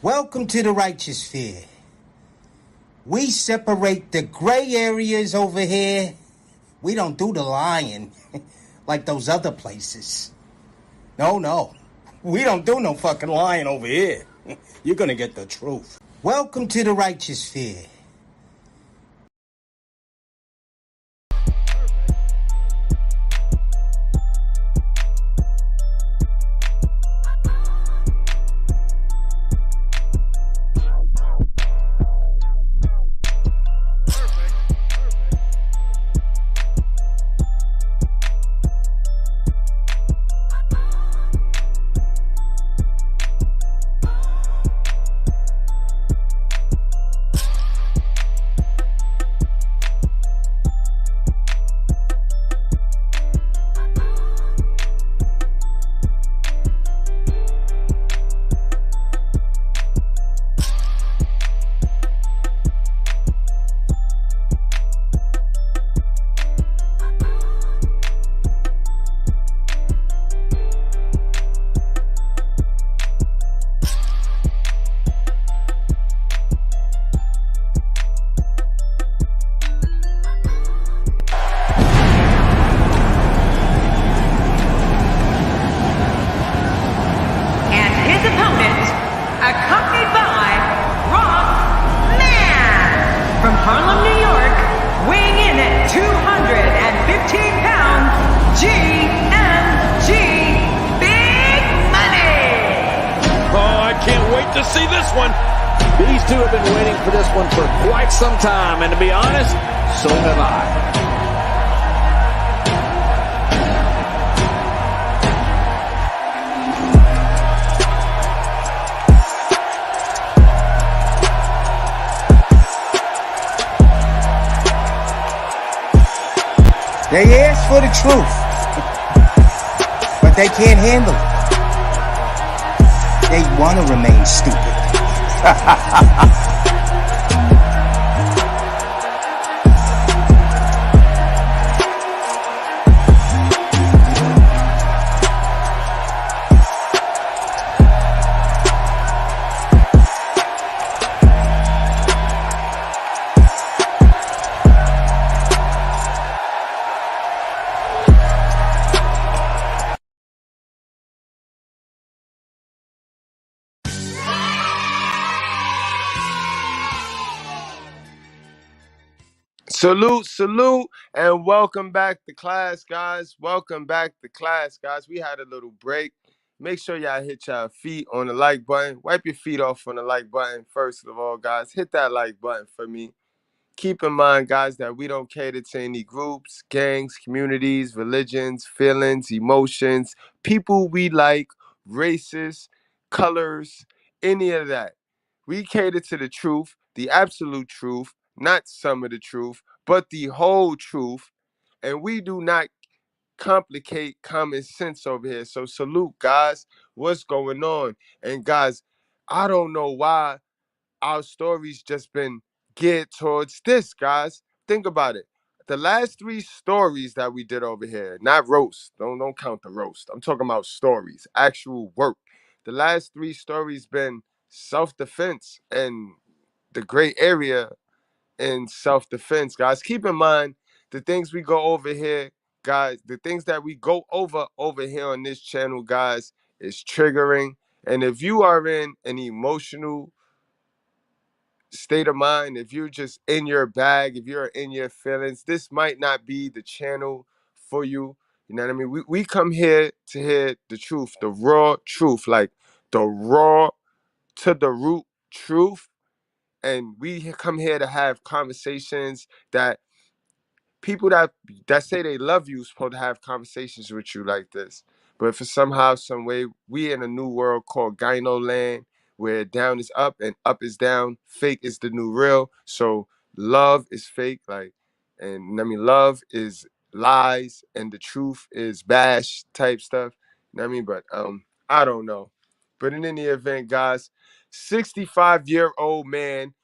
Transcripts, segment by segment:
Welcome to the righteous sphere. We separate the gray areas over here. We don't do the lying like those other places. No. We don't do no fucking lying over here. You're gonna get the truth. Welcome to the righteous sphere. To see this one. These two have been waiting for this one for quite some time, and to be honest, so have I. They ask for the truth, but they can't handle it. They want to remain stupid. Salute, and welcome back to class, guys. Welcome back to class, guys. We had a little break. Make sure y'all hit y'all feet on the like button. Wipe your feet off on the like button, first of all, guys. Hit that like button for me. Keep in mind, guys, that we don't cater to any groups, gangs, communities, religions, feelings, emotions, people we like, races, colors, any of that. We cater to the truth, the absolute truth, not some of the truth, but the whole truth. And we do not complicate common sense over here. So salute, guys. What's going on? And guys, I don't know why our stories just been geared towards this, guys. Think about it. The last 3 stories that we did over here, not roast. Don't count the roast. I'm talking about stories, actual work. The last 3 stories been self-defense and the gray area in self-defense, guys. Keep in mind the things we go over here, guys, the things that we go over here on this channel, guys, is triggering. And if you are in an emotional state of mind, if you're just in your bag, if you're in your feelings, this might not be the channel for you. You know what I mean? We come here to hear the truth, the raw truth, like the raw to the root truth. And we come here to have conversations that people that say they love you supposed to have conversations with you like this. But for somehow, some way, we in a new world called Gyno Land, where down is up and up is down. Fake is the new real. So love is fake, and I mean love is lies, and the truth is bash type stuff. You know what I mean? But I don't know. But in any event, guys, 65-year-old man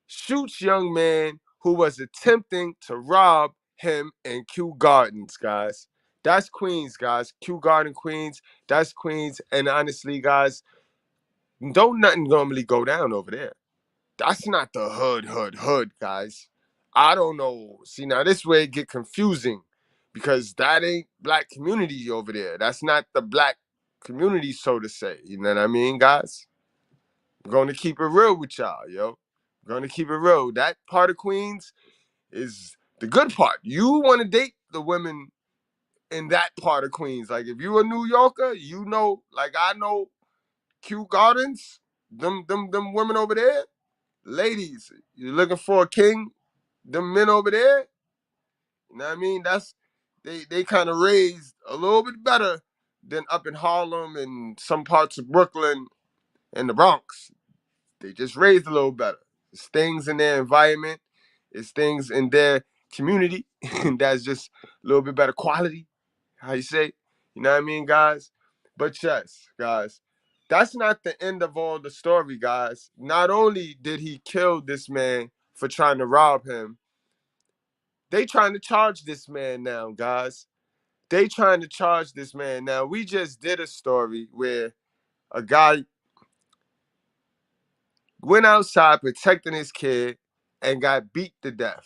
shoots young man who was attempting to rob him in Kew Gardens, guys. That's Queens, guys. Kew Garden, Queens. That's Queens. And honestly, guys, don't nothing normally go down over there. That's not the hood, guys. I don't know. See, now this way it get confusing because that ain't black community over there. That's not the black community, so to say. You know what I mean, guys? I'm going to keep it real with y'all, yo. I'm going to keep it real. That part of Queens is the good part. You want to date the women in that part of Queens. Like, if you a New Yorker, you know, like I know Kew Gardens, them women over there, ladies, you're looking for a king, them men over there, you know what I mean? That's they kind of raised a little bit better than up in Harlem and some parts of Brooklyn and the Bronx. They just raised a little better. It's things in their environment, it's things in their community that's just a little bit better quality. How you say? You know what I mean, guys? But yes, guys, that's not the end of all the story, guys. Not only did he kill this man for trying to rob him, they trying to charge this man now, guys. They trying to charge this man now. We just did a story where a guy went outside protecting his kid and got beat to death.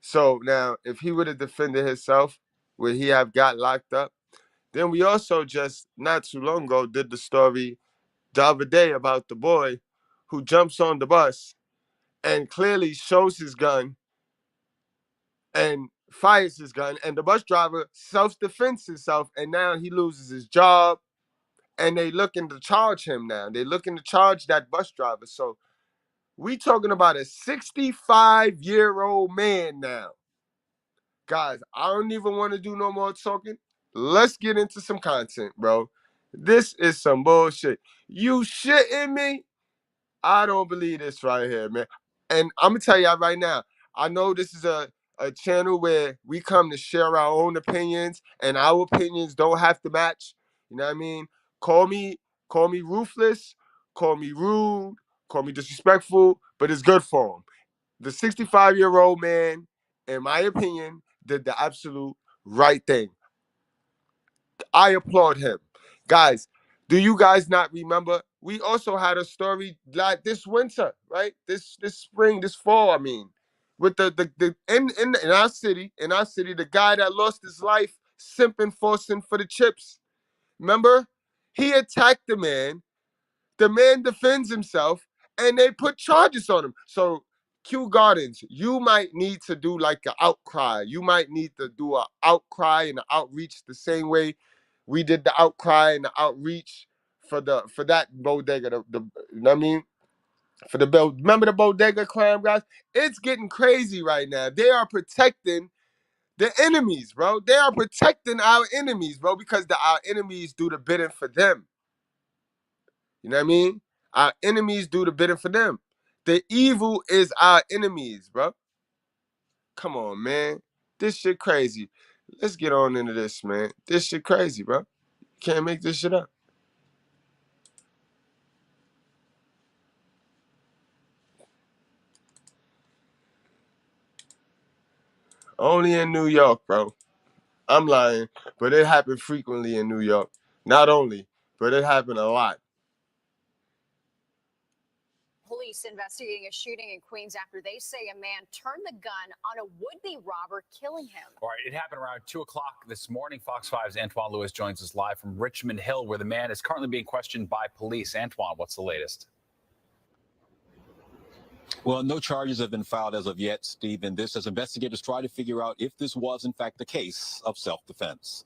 So now, if he would have defended himself, would he have got locked up? Then we also just, not too long ago, did the story the other day about the boy who jumps on the bus and clearly shows his gun and fires his gun, and the bus driver self-defends himself, and now he loses his job, and they looking to charge him now. They looking to charge that bus driver. So we talking about a 65-year-old man now. Guys, I don't even want to do no more talking. Let's get into some content, bro. This is some bullshit. You shitting me? I don't believe this right here, man. And I'm gonna tell y'all right now, I know this is a channel where we come to share our own opinions, and our opinions don't have to match. You know what I mean? Call me ruthless, call me rude, call me disrespectful, but it's good for him. The 65-year-old man, in my opinion, did the absolute right thing. I applaud him. Guys, do you guys not remember? We also had a story like this winter, right? This spring, this fall, I mean, with the in our city, the guy that lost his life simping, forcing for the chips. Remember? He attacked the man defends himself, and they put charges on him. So Kew Gardens, you might need to do like an outcry. You might need to do an outcry and an outreach the same way we did the outcry and the outreach for that bodega. You know what I mean? For the bell. Remember the bodega crime, guys? It's getting crazy right now. They are protecting the enemies, bro. They are protecting our enemies, bro, because our enemies do the bidding for them. You know what I mean? Our enemies do the bidding for them. The evil is our enemies, bro. Come on, man. This shit crazy. Let's get on into this, man. This shit crazy, bro. You can't make this shit up. Only in New York, bro. I'm lying, but it happened frequently in New York. Not only, but it happened a lot. Police investigating a shooting in Queens after they say a man turned the gun on a would-be robber, killing him. All right, it happened around 2 o'clock this morning. Fox 5's Antoine Lewis joins us live from Richmond Hill, where the man is currently being questioned by police. Antoine, what's the latest? Well, no charges have been filed as of yet, Steve, and this as investigators try to figure out if this was, in fact, a case of self-defense.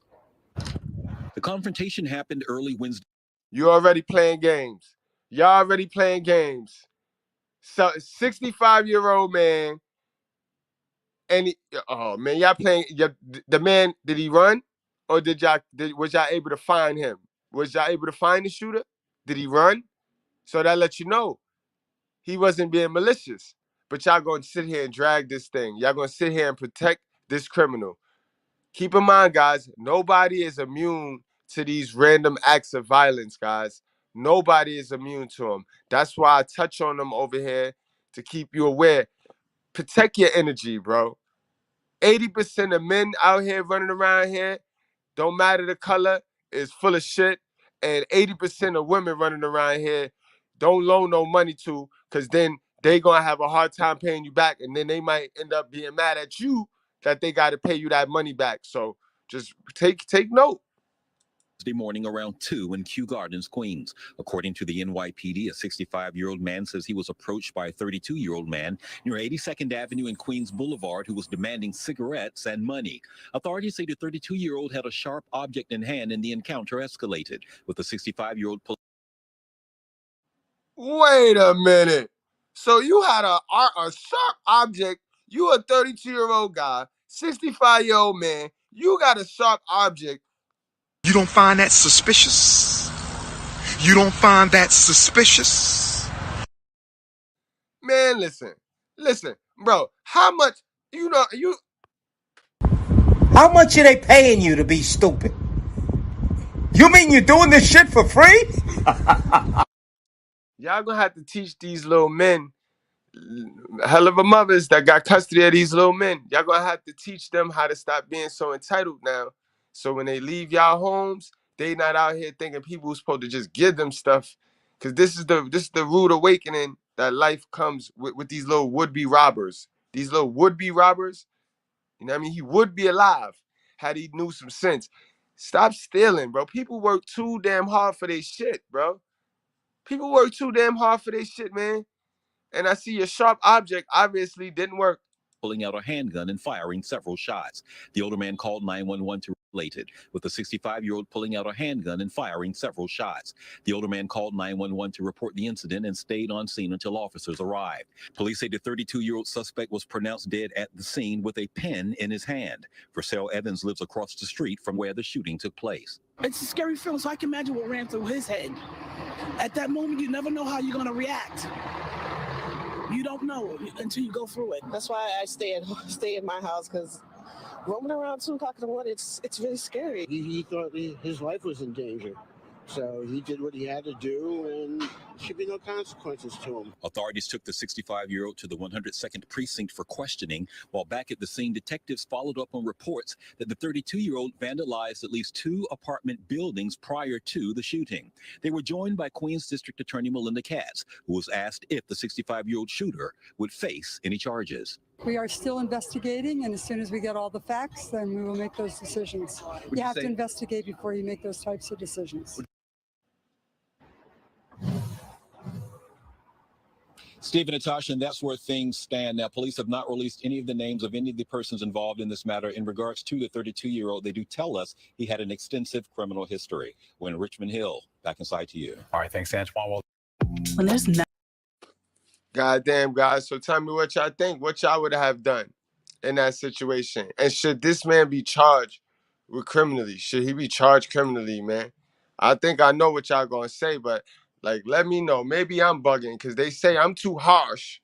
The confrontation happened early Wednesday. You already playing games. Y'all already playing games. So 65-year-old man, and oh man, y'all playing. The man, did he run, or was y'all able to find him? Was y'all able to find the shooter? Did he run? So that lets you know he wasn't being malicious. But y'all gonna sit here and drag this thing. Y'all gonna sit here and protect this criminal. Keep in mind, guys, nobody is immune to these random acts of violence, guys. Nobody is immune to them. That's why I touch on them over here to keep you aware. Protect your energy, bro. 80% of men out here running around here, don't matter the color, is full of shit. and 80% of women running around here don't loan no money to, because then they gonna have a hard time paying you back, and then they might end up being mad at you that they got to pay you that money back. So just take note. Morning around 2 in Kew Gardens, Queens. According to the NYPD, a 65-year-old man says he was approached by a 32-year-old man near 82nd Avenue and Queens Boulevard who was demanding cigarettes and money. Authorities say the 32-year-old had a sharp object in hand and the encounter escalated, with the 65-year-old. Wait a minute. So you had a sharp object. You a 32-year-old guy, 65-year-old man. You got a sharp object. You don't find that suspicious? You don't find that suspicious? Man, listen, bro. How much, How much are they paying you to be stupid? You mean you're doing this shit for free? y'all gonna have to teach these little men, hell of a mothers that got custody of these little men. Y'all gonna have to teach them how to stop being so entitled now. So when they leave y'all homes, they not out here thinking people supposed to just give them stuff. Cause this is the rude awakening that life comes with these little would-be robbers. These little would-be robbers, you know what I mean? He would be alive had he knew some sense. Stop stealing, bro. People work too damn hard for their shit, bro. People work too damn hard for their shit, man. And I see your sharp object obviously didn't work. Pulling out a handgun and firing several shots. The older man called 911 to related, with the 65-year-old pulling out a handgun and firing several shots. The older man called 911 to report the incident and stayed on scene until officers arrived. Police say the 32-year-old suspect was pronounced dead at the scene with a pen in his hand. Purcell Evans lives across the street from where the shooting took place. It's a scary feeling, so I can imagine what ran through his head. At that moment, you never know how you're going to react. You don't know until you go through it. That's why I stay in my house, because roaming around 2 o'clock in the morning, it's really scary. He thought his life was in danger. So he did what he had to do, and there should be no consequences to him. Authorities took the 65-year-old to the 102nd Precinct for questioning. While back at the scene, detectives followed up on reports that the 32-year-old vandalized at least 2 apartment buildings prior to the shooting. They were joined by Queens District Attorney Melinda Katz, who was asked if the 65-year-old shooter would face any charges. We are still investigating, and as soon as we get all the facts, then we will make those decisions. You have to investigate before you make those types of decisions. Stephen, Natasha, and that's where things stand now. Police have not released any of the names of any of the persons involved in this matter. In regards to the 32-year-old, they do tell us he had an extensive criminal history. We're in Richmond Hill. Back inside to you. All right, thanks, Antoine. When there's Goddamn, guys. So tell me what y'all think. What y'all would have done in that situation? And should this man be charged with criminally? Should he be charged criminally, man? I think I know what y'all gonna say, but like, let me know. Maybe I'm bugging because they say I'm too harsh.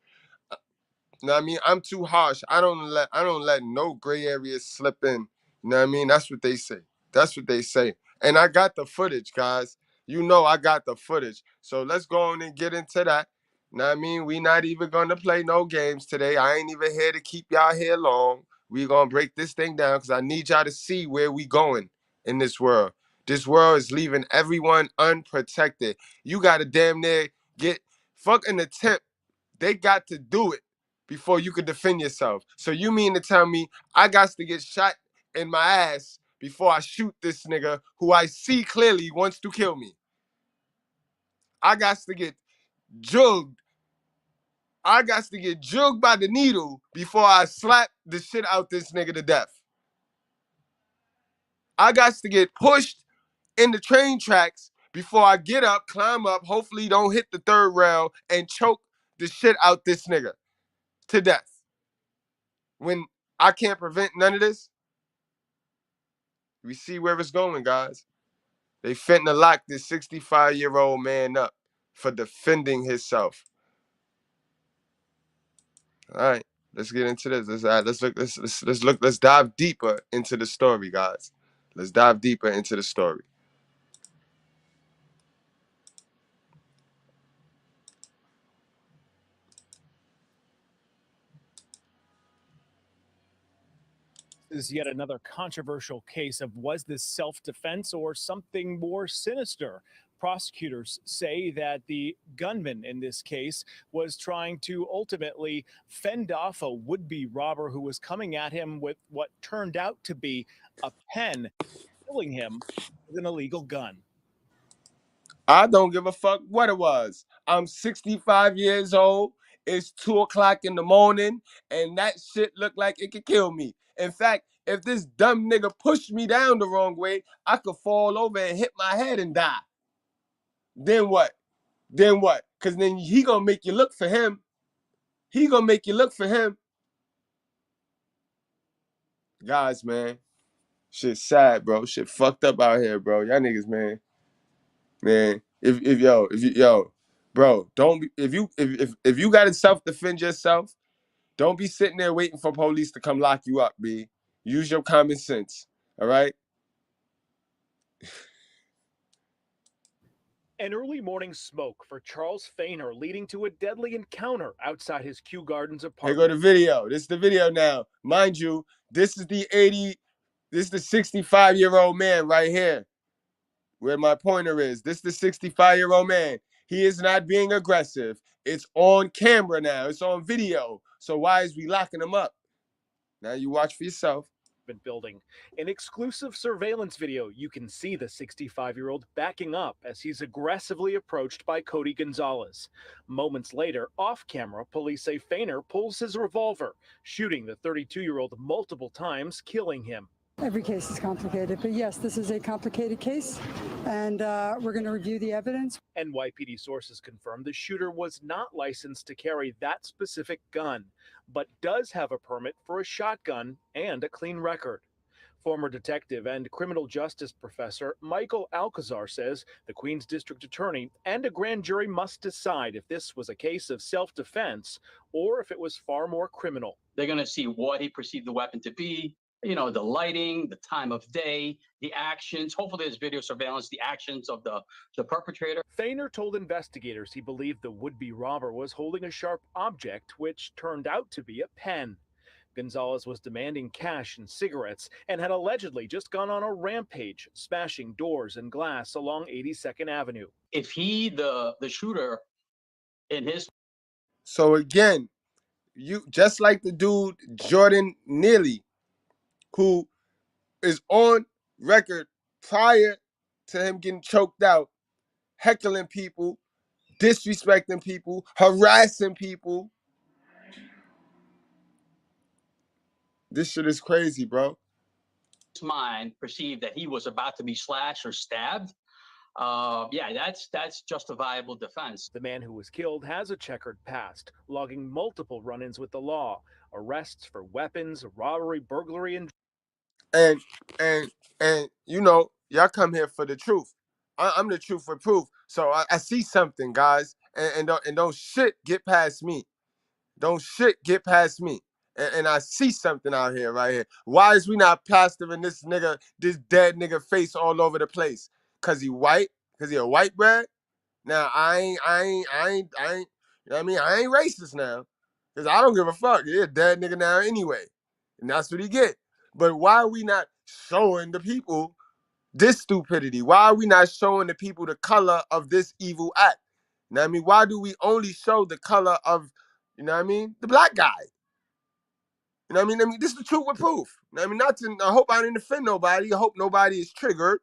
You know what I mean? I'm too harsh. I don't let no gray areas slip in. You know what I mean? That's what they say. That's what they say. And I got the footage, guys. You know I got the footage. So let's go on and get into that. You know what I mean? We not even gonna play no games today. I ain't even here to keep y'all here long. We gonna break this thing down because I need y'all to see where we going in this world. This world is leaving everyone unprotected. You gotta damn near get fucking attempt. They got to do it before you could defend yourself. So you mean to tell me I got to get shot in my ass before I shoot this nigga who I see clearly wants to kill me? I got to get jugged. I got to get jugged by the needle before I slap the shit out this nigga to death. I got to get pushed in the train tracks before I get up, climb up, hopefully don't hit the 3rd rail, and choke the shit out this nigga to death. When I can't prevent none of this, we see where it's going, guys. They finna lock this 65-year-old man up for defending himself. All right, let's get into this. Let's dive deeper into the story, guys. Let's dive deeper into the story. Is yet another controversial case of was this self-defense or something more sinister? Prosecutors say that the gunman in this case was trying to ultimately fend off a would-be robber who was coming at him with what turned out to be a pen, killing him with an illegal gun. I don't give a fuck what it was. I'm 65 years old. It's 2 o'clock in the morning, and that shit looked like it could kill me. In fact, if this dumb nigga pushed me down the wrong way, I could fall over and hit my head and die. Then what? Then what? Because then he gonna make you look for him. He gonna make you look for him. Guys, man, shit sad, bro. Shit fucked up out here, bro. Y'all niggas, man. Yo, bro, don't be, if you gotta self-defend yourself, don't be sitting there waiting for police to come lock you up, B. Use your common sense. All right? An early morning smoke for Charles Fainer leading to a deadly encounter outside his Kew Gardens Here apartment. go the video. This is the video now. Mind you, this is the 65-year-old man right here. Where my pointer is. This is the 65-year-old man. He is not being aggressive. It's on camera now. It's on video. So why is we locking him up? Now you watch for yourself. Building. In exclusive surveillance video, you can see the 65-year-old backing up as he's aggressively approached by Cody Gonzalez. Moments later, off camera, police say Fainer pulls his revolver, shooting the 32-year-old multiple times, killing him. Every case is complicated, but yes, this is a complicated case, and we're going to review the evidence. NYPD sources confirm the shooter was not licensed to carry that specific gun, but does have a permit for a shotgun and a clean record. Former detective and criminal justice professor Michael Alcazar says the Queens District Attorney and a grand jury must decide if this was a case of self-defense or if it was far more criminal. They're going to see what he perceived the weapon to be, the lighting, the time of day, the actions. Hopefully there's video surveillance, the actions of the perpetrator. Fainer told investigators he believed the would-be robber was holding a sharp object, which turned out to be a pen. Gonzalez was demanding cash and cigarettes and had allegedly just gone on a rampage, smashing doors and glass along 82nd Avenue. If he, the shooter, in his... So again, you just like the dude Jordan Neely, who is on record prior to him getting choked out, heckling people, disrespecting people, harassing people. This shit is crazy, bro. His mind perceived that he was about to be slashed or stabbed. That's justifiable defense. The man who was killed has a checkered past, logging multiple run-ins with the law, arrests for weapons, robbery, burglary, and y'all come here for the truth. I'm the truth for proof. So I see something, guys, and don't shit get past me. Don't shit get past me. And I see something out here, right here. Why is we not plastering this dead nigga face all over the place? Cause he white? Cause he a white bread? Now I ain't, you know what I mean? I ain't racist now. Cause I don't give a fuck. He a dead nigga now anyway. And that's what he get. But why are we not showing the people this stupidity? Why are we not showing the people the color of this evil act? You know what I mean? Why do we only show the color of, the black guy? You know what I mean? This is the truth with proof. You know what I mean? I hope I didn't offend nobody. I hope nobody is triggered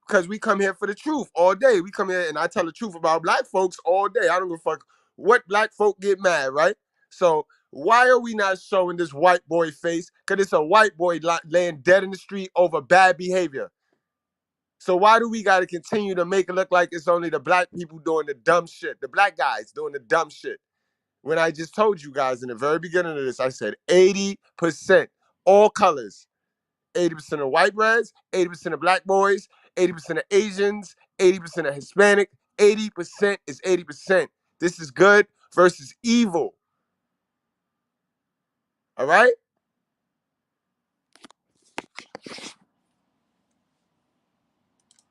because we come here for the truth all day. We come here and I tell the truth about black folks all day. I don't give a fuck what black folk get mad, right? So why are we not showing this white boy face? Because it's a white boy laying dead in the street over bad behavior. So why do we got to continue to make it look like it's only the black people doing the dumb shit, the black guys doing the dumb shit? When I just told you guys in the very beginning of this, I said 80%, all colors. 80% of white breads, 80% of black boys, 80% of Asians, 80% of Hispanic, 80% is 80%. This is good versus evil. All right?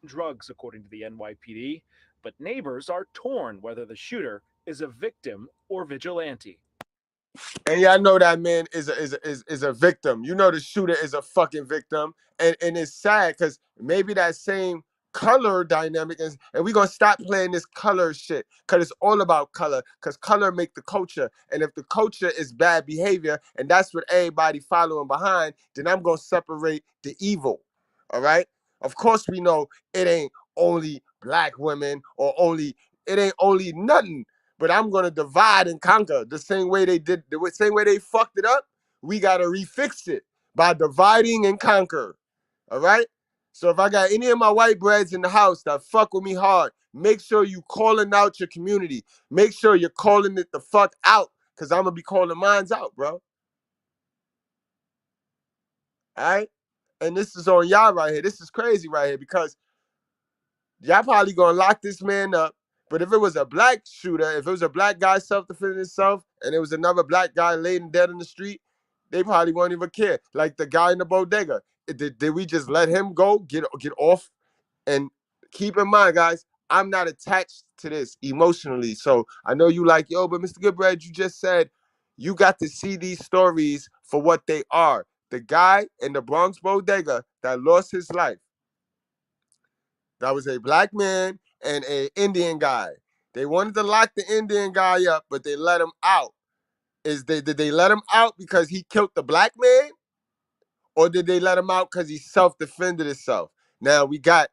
drugs, according to the NYPD, but neighbors are torn whether the shooter is a victim or vigilante. And y'all know that man is a victim. You know the shooter is a fucking victim. And it's sad because maybe that same color dynamic is, and we're gonna stop playing this color shit because it's all about color, because color make the culture. And if the culture is bad behavior and that's what everybody following behind, then I'm gonna separate the evil. All right. Of course we know it ain't only black women or it ain't only nothing. But I'm gonna divide and conquer the same way they did, the same way they fucked it up. We gotta refix it by dividing and conquer. All right. So if I got any of my white breads in the house that fuck with me hard, make sure you calling out your community. Make sure you're calling it the fuck out, cause I'm gonna be calling mines out, bro. All right. And this is on y'all right here. This is crazy right here because y'all probably gonna lock this man up. But if it was a black shooter, if it was a black guy self-defending himself, and it was another black guy laying dead in the street, they probably won't even care. Like the guy in the bodega. Did we just let him go, get off? And keep in mind, guys, I'm not attached to this emotionally. So I know you like, yo, but Mr. Goodbread, you just said you got to see these stories for what they are. The guy in the Bronx bodega that lost his life, that was a black man and an Indian guy. They wanted to lock the Indian guy up, but they let him out. Did they let him out because he killed the black man? Or did they let him out because he self-defended himself? Now we got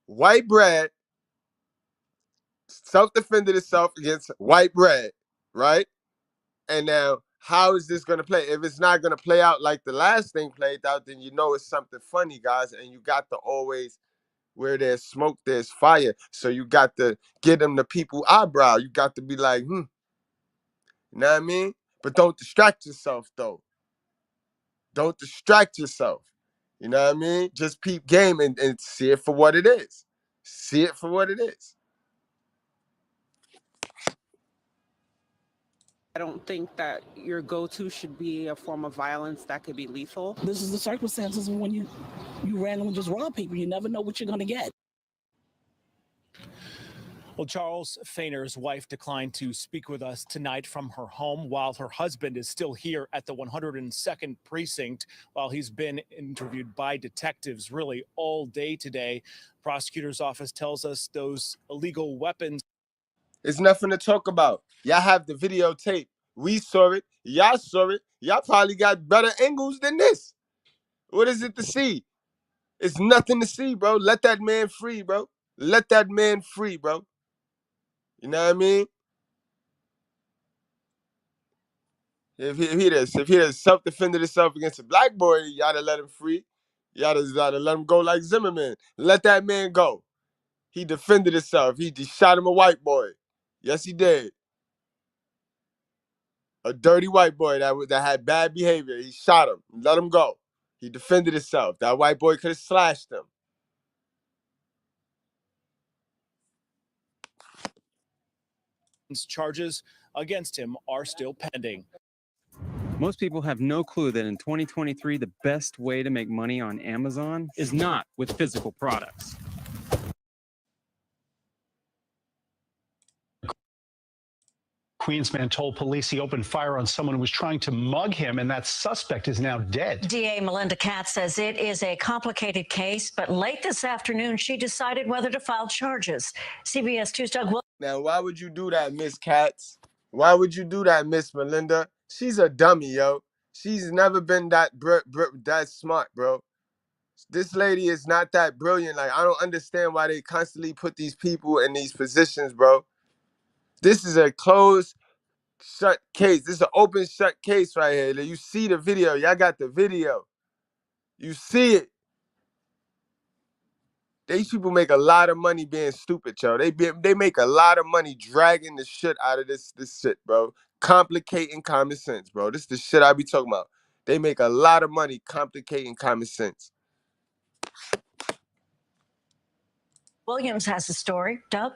white bread self-defended itself against white bread, right? And now how is this gonna play? If it's not gonna play out like the last thing played out, then you know it's something funny, guys, and you got to always, where there's smoke, there's fire. So you got to get them the people eyebrow. You got to be like, you know what I mean? But don't distract yourself, though. Don't distract yourself. You know what I mean? Just peep game and see it for what it is. See it for what it is. I don't think that your go-to should be a form of violence that could be lethal. This is the circumstances when you randomly just rob people. You never know what you're going to get. Well, Charles Fainer's wife declined to speak with us tonight from her home while her husband is still here at the 102nd Precinct while he's been interviewed by detectives really all day today. Prosecutor's office tells us those illegal weapons. It's nothing to talk about. Y'all have the videotape. We saw it. Y'all saw it. Y'all probably got better angles than this. What is it to see? It's nothing to see, bro. Let that man free, bro. Let that man free, bro. You know what I mean? If he had self-defended himself against a black boy, you ought to let him free. You ought to let him go like Zimmerman. Let that man go. He defended himself. He shot him a white boy. Yes, he did. A dirty white boy that had bad behavior. He shot him. Let him go. He defended himself. That white boy could have slashed him. Charges against him are still pending. Most people have no clue that in 2023, the best way to make money on Amazon is not with physical products. Queens man told police he opened fire on someone who was trying to mug him, and that suspect is now dead. DA Melinda Katz says it is a complicated case, but late this afternoon, she decided whether to file charges. CBS 2's Doug Williams. Now, why would you do that, Miss Katz? Why would you do that, Miss Melinda? She's a dummy, yo. She's never been that smart, bro. This lady is not that brilliant. Like, I don't understand why they constantly put these people in these positions, bro. This is a closed, shut case. This is an open, shut case right here. You see the video. Y'all got the video. You see it. These people make a lot of money being stupid, yo. They make a lot of money dragging the shit out of this shit, bro. Complicating common sense, bro. This is the shit I be talking about. They make a lot of money complicating common sense. Williams has the story. Doug?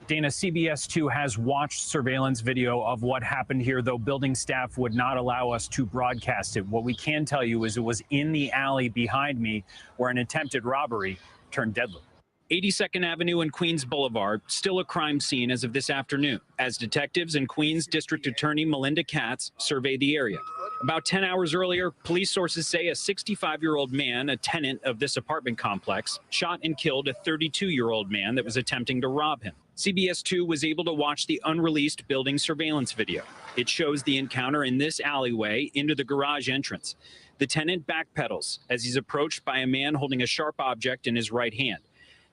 Dana, CBS 2 has watched surveillance video of what happened here, though building staff would not allow us to broadcast it. What we can tell you is it was in the alley behind me where an attempted robbery turned deadly. 82nd Avenue and Queens Boulevard, still a crime scene as of this afternoon, as detectives and Queens District Attorney Melinda Katz survey the area. About 10 hours earlier, police sources say a 65-year-old man, a tenant of this apartment complex, shot and killed a 32-year-old man that was attempting to rob him. CBS 2 was able to watch the unreleased building surveillance video. It shows the encounter in this alleyway into the garage entrance. The tenant backpedals as he's approached by a man holding a sharp object in his right hand.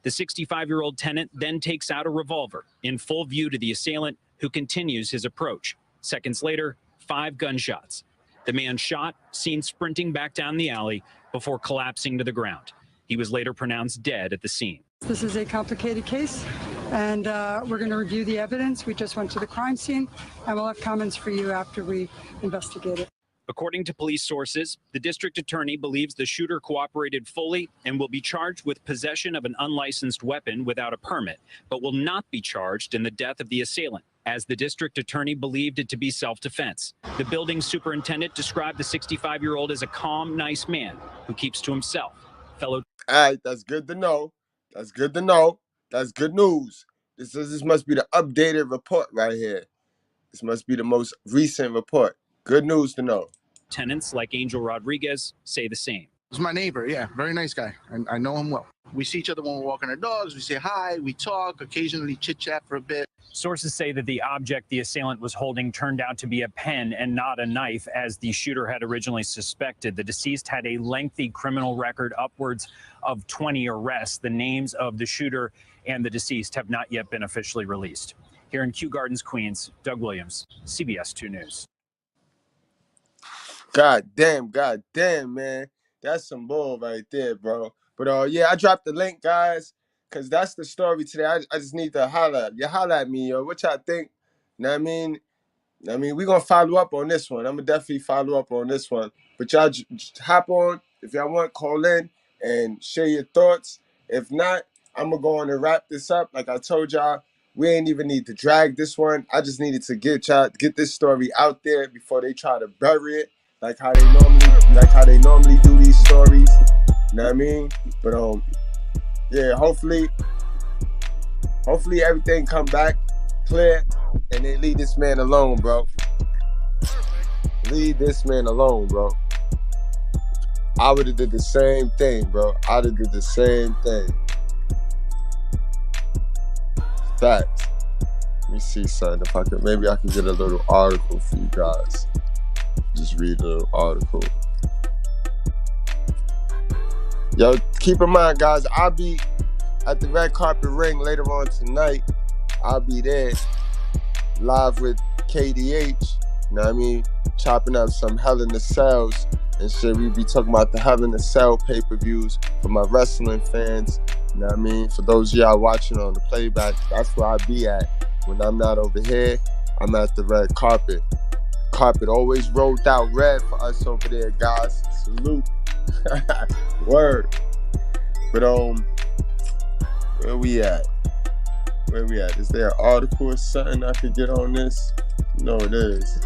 The 65-year-old tenant then takes out a revolver in full view to the assailant, who continues his approach. Seconds later, 5 gunshots. The man shot, seen sprinting back down the alley before collapsing to the ground. He was later pronounced dead at the scene. This is a complicated case, and we're going to review the evidence. We just went to the crime scene, and we'll have comments for you after we investigate it. According to police sources, the district attorney believes the shooter cooperated fully and will be charged with possession of an unlicensed weapon without a permit, but will not be charged in the death of the assailant, as the district attorney believed it to be self-defense. The building superintendent described the 65-year-old as a calm, nice man who keeps to himself. All right, that's good to know. That's good to know. That's good news. This must be the updated report right here. This must be the most recent report. Good news to know. Tenants like Angel Rodriguez say the same. He's my neighbor, yeah, very nice guy. I know him well. We see each other when we're walking our dogs. We say hi, we talk, occasionally chit-chat for a bit. Sources say that the object the assailant was holding turned out to be a pen and not a knife, as the shooter had originally suspected. The deceased had a lengthy criminal record, upwards of 20 arrests. The names of the shooter and the deceased have not yet been officially released. Here in Kew Gardens, Queens, Doug Williams, CBS 2 News. God damn, man. That's some bull right there, bro. But yeah, I dropped the link, guys, because that's the story today. I just need to holler. You holler at me, yo. What y'all think? Know what I mean? We're going to follow up on this one. I'm going to definitely follow up on this one. But y'all just hop on. If y'all want, call in and share your thoughts. If not, I'm going to go on and wrap this up. Like I told y'all, we ain't even need to drag this one. I just needed to get this story out there before they try to bury it. Like how they normally do these stories. You know what I mean? But yeah, hopefully everything come back clear and they leave this man alone, bro. Leave this man alone, bro. I would have did the same thing, bro. I'd have did the same thing. Facts. Let me see something. If maybe I can get a little article for you guys. Just read a little article. Yo, keep in mind, guys, I'll be at the Red Carpet Ring later on tonight. I'll be there live with KDH. You know what I mean? Chopping up some Hell in the Cells and shit. We be talking about the Hell in the Cell pay-per-views for my wrestling fans. You know what I mean? For those of y'all watching on the playback, that's where I be at. When I'm not over here, I'm at the Red Carpet. Carpet always rolled out red for us over there, guys. Salute. Word. But where we at? Is there an article or something I could get on this? No, it is.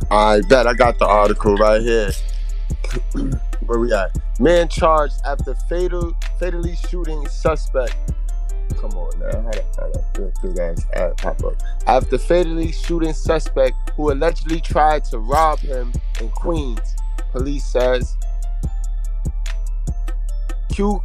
I bet I got the article right here. Where we at? Man charged after fatally shooting suspect. Come on now. How that pop up? After fatally shooting suspect who allegedly tried to rob him in Queens, police says. Kew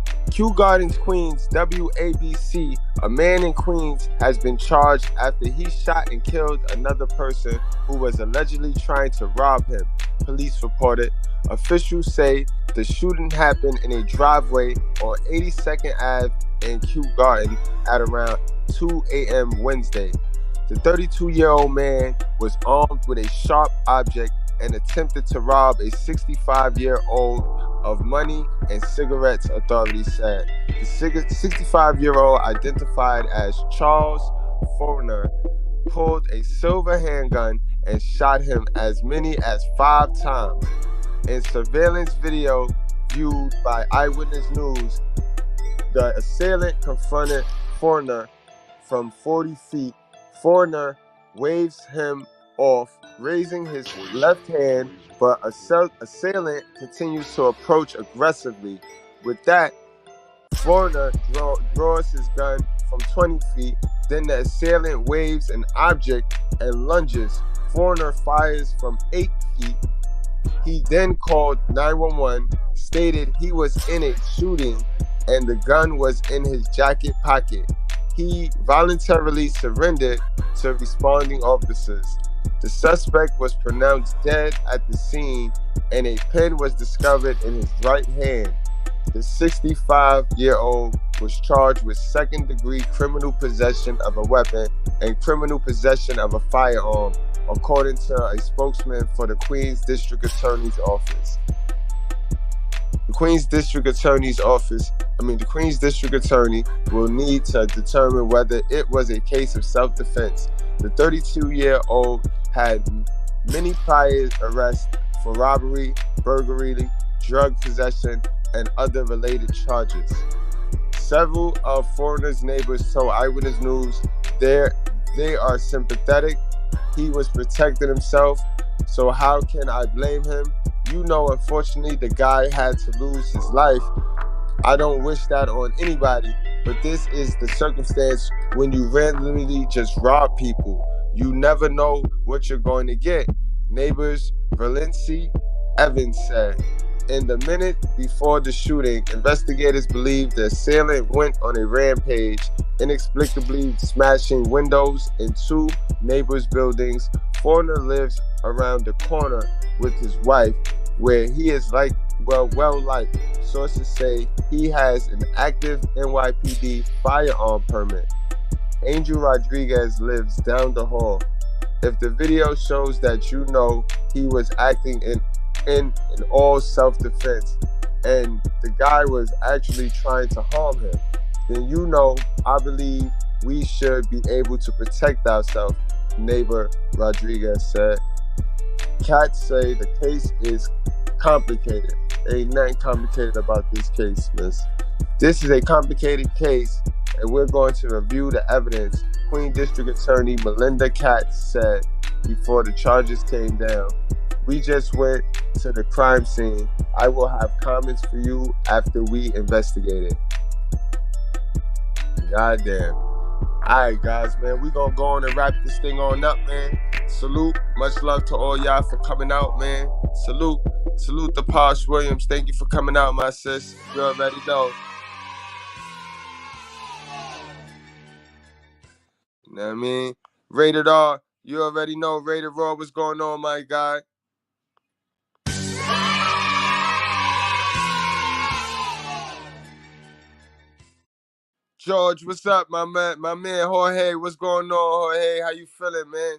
Gardens, Queens, WABC. A man in Queens has been charged after he shot and killed another person who was allegedly trying to rob him, police reported. Officials say the shooting happened in a driveway on 82nd Ave in Kew Gardens at around 2 a.m. Wednesday. The 32-year-old man was armed with a sharp object and attempted to rob a 65-year-old of money and cigarettes, authorities said. The 65-year-old, identified as Charles Foreigner, pulled a silver handgun and shot him as many as 5 times. In surveillance video viewed by Eyewitness News, the assailant confronted Foreigner from 40 feet. Foreigner waves him off, raising his left hand, but assailant continues to approach aggressively. With that, Foreigner draws his gun from 20 feet. Then the assailant waves an object and lunges. Foreigner fires from 8 feet. He then called 911, stated he was in a shooting and the gun was in his jacket pocket. He voluntarily surrendered to responding officers. The suspect was pronounced dead at the scene and a pen was discovered in his right hand. The 65-year-old was charged with second-degree criminal possession of a weapon and criminal possession of a firearm, according to a spokesman for the Queens District Attorney's Office. The Queens District Attorney will need to determine whether it was a case of self-defense. The 32-year-old had many prior arrests for robbery, burglary, drug possession, and other related charges. Several of Foreigner's neighbors told Eyewitness News they are sympathetic. He was protecting himself, so how can I blame him? You know, unfortunately, the guy had to lose his life. I don't wish that on anybody, but this is the circumstance when you randomly just rob people. You never know what you're going to get. Neighbors Valency Evans said. In the minute before the shooting, investigators believe the assailant went on a rampage, inexplicably smashing windows in 2 neighbors' buildings. Foreigner lives around the corner with his wife, where he is well-liked. Sources say he has an active NYPD firearm permit. Angel Rodriguez lives down the hall. If the video shows that you know he was acting in all self-defense and the guy was actually trying to harm him, then you know I believe we should be able to protect ourselves, neighbor Rodriguez said. Cats say the case is complicated. Ain't nothing complicated about this case, miss. This is a complicated case, and we're going to review the evidence, Queen District Attorney Melinda Katz said before the charges came down. We just went to the crime scene. I will have comments for you after we investigate it. Goddamn. Alright, guys, man, we gonna go on and wrap this thing on up, man. Salute. Much love to all y'all for coming out, man. Salute to Posh Williams. Thank you for coming out, my sis. You already know. You know what I mean? Rated R. You already know. Rated Raw. What's going on, my guy? George, what's up, my man? My man Jorge, what's going on, Jorge? How you feeling, man?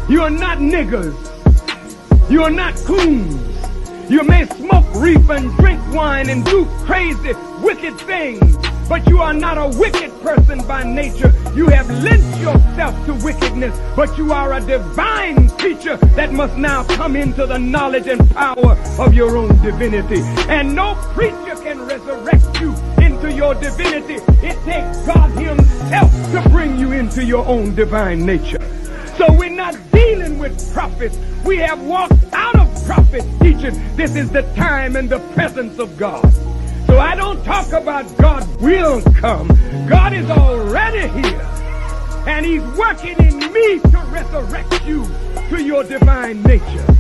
You are not niggers. You are not coons. You may smoke reefer and drink wine and do crazy, wicked things, but you are not a wicked person by nature. You have lent yourself to wickedness, but you are a divine creature that must now come into the knowledge and power of your own divinity. And no preacher can resurrect you into your divinity. It takes God himself to bring you into your own divine nature. So we're not dealing with prophets. We have walked out of prophet teaching. This is the time and the presence of God. So I don't talk about God will come. God is already here. And he's working in me to resurrect you to your divine nature.